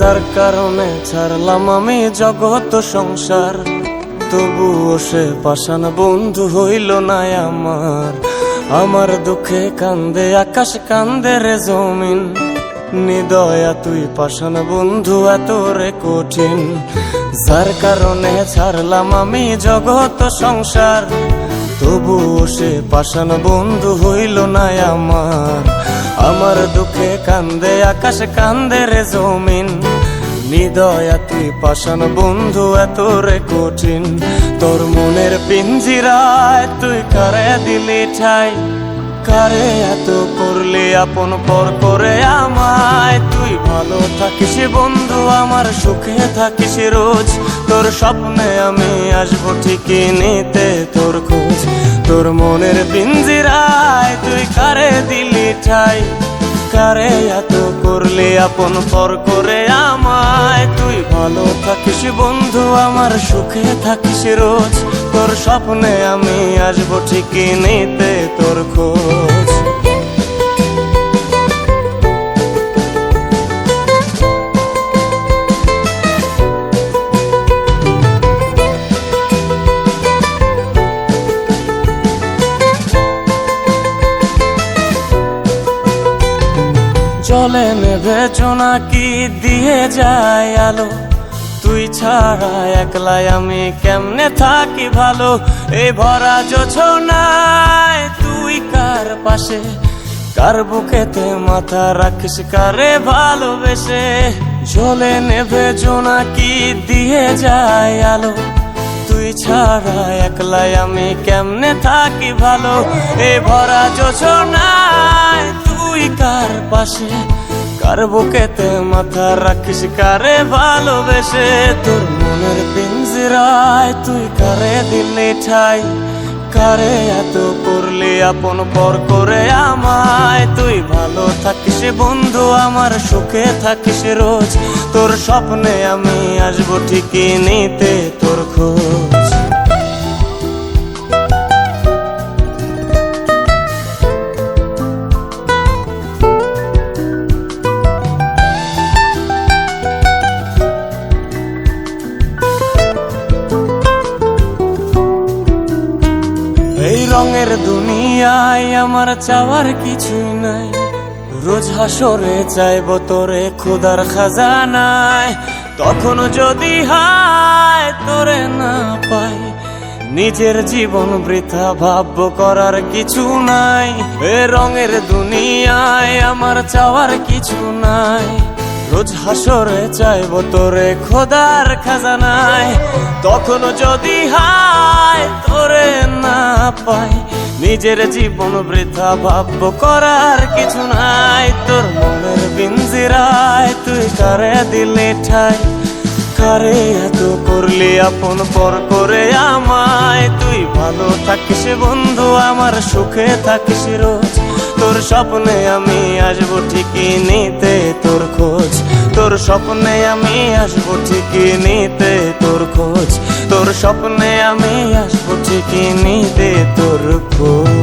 যার কারণে ছাড়লাম আমি জগৎ সংসার, তবুও সে পাষাণ বন্ধু হইল না আমার। আমার দুঃখে কান্দে আকাশ, কান্দে রে জমিন, নিদয়া তুই পাষাণ বন্ধু এত রে কঠিন। যার কারণে ছাড়লাম আমি জগৎ সংসার, তবুও সে পাষাণ বন্ধু হইল না আমার। আমার দুঃখে কান্দে আকাশ, কান্দে রে জমিন, নিদয়া তুই পাষাণ বন্ধু এত রে কঠিন। তোর মনের পিঞ্জিরায় তুই কারে দিলি ঠাই, কারে এত করলি আপন পর করে আমায়। তুই ভালো থাকিস বন্ধু আমার, সুখে থাকিস রোজ, তোর স্বপ্নে আমি আসবো ঠিকই নিতে তোর খোঁজ। তোর মনের পিঞ্জিরায় তুই কারে দিলি ঠাই, কারে এত করলি আপন পর করে আমায়। তুই ভালো থাকিস বন্ধু আমার, সুখে থাকিস রোজ, তোর স্বপ্নে আমি আসবো ঠিকই নিতে তোর খোঁজ। জলে নেভে জোনাকি দিয়ে যায় আলো, তুই ছাড়া একলাই আমি কেমনে থাকি ভালো। এই ভরা জোছনায় তুই কার পাশে, কার বুকেতে মাথা রাখিস কারে ভালোবেসে। জলে নেভে জোনাকি দিয়ে যায় আলো, তুই ছাড়া একলাই আমি কেমনে থাকি ভালো। এই ভরা জোছনায় তুই কার পাশে, কার বুকেতে মাথা রাখিস কারে ভালোবেসে। তোর মনের পিঞ্জিরায় তুই কারে দিলি ঠাই, কারে এত করলি আপন পর করে আমায়। তুই ভালো থাকিস বন্ধু আমার, সুখে থাকিস রোজ, তোর স্বপ্নে আমি আসবো ঠিকই নিতে তোর খোঁজ। এই রঙের দুনিয়ায় আমার চাওয়ার কিছুই নাই, রোজ হাসরে চাইব তোরে খোদার খাজানায়। তখন যদি হায় তোরে না পাই, নিজের জীবন বৃথা ভাবব করার কিছু নাই। এ রঙের দুনিয়ায় আমার চাওয়ার কিছু নাই, রোজ হাসরে চাইব তোরে খোদার খাজানায়। তখন যদি হায় তোরে না পাই, নিজের জীবন বৃথা ভাবব করার কিছু নাই। তোর মনের পিঞ্জিরায় তুই কারে দিলি ঠাই, কারে এত করলি আপন পর করে আমায়। তুই ভালো থাকিস বন্ধু আমার, সুখে থাকিস রোজ, তোর স্বপ্নে আমি আসবো ঠিকই নিতে তোর খোঁজ। তোর স্বপ্নে আমি আসবো ঠিকই নিতে তোর খোঁজ, তোর স্বপ্নে আমি আসবো ঠিকই নিতে তোর খোঁজ।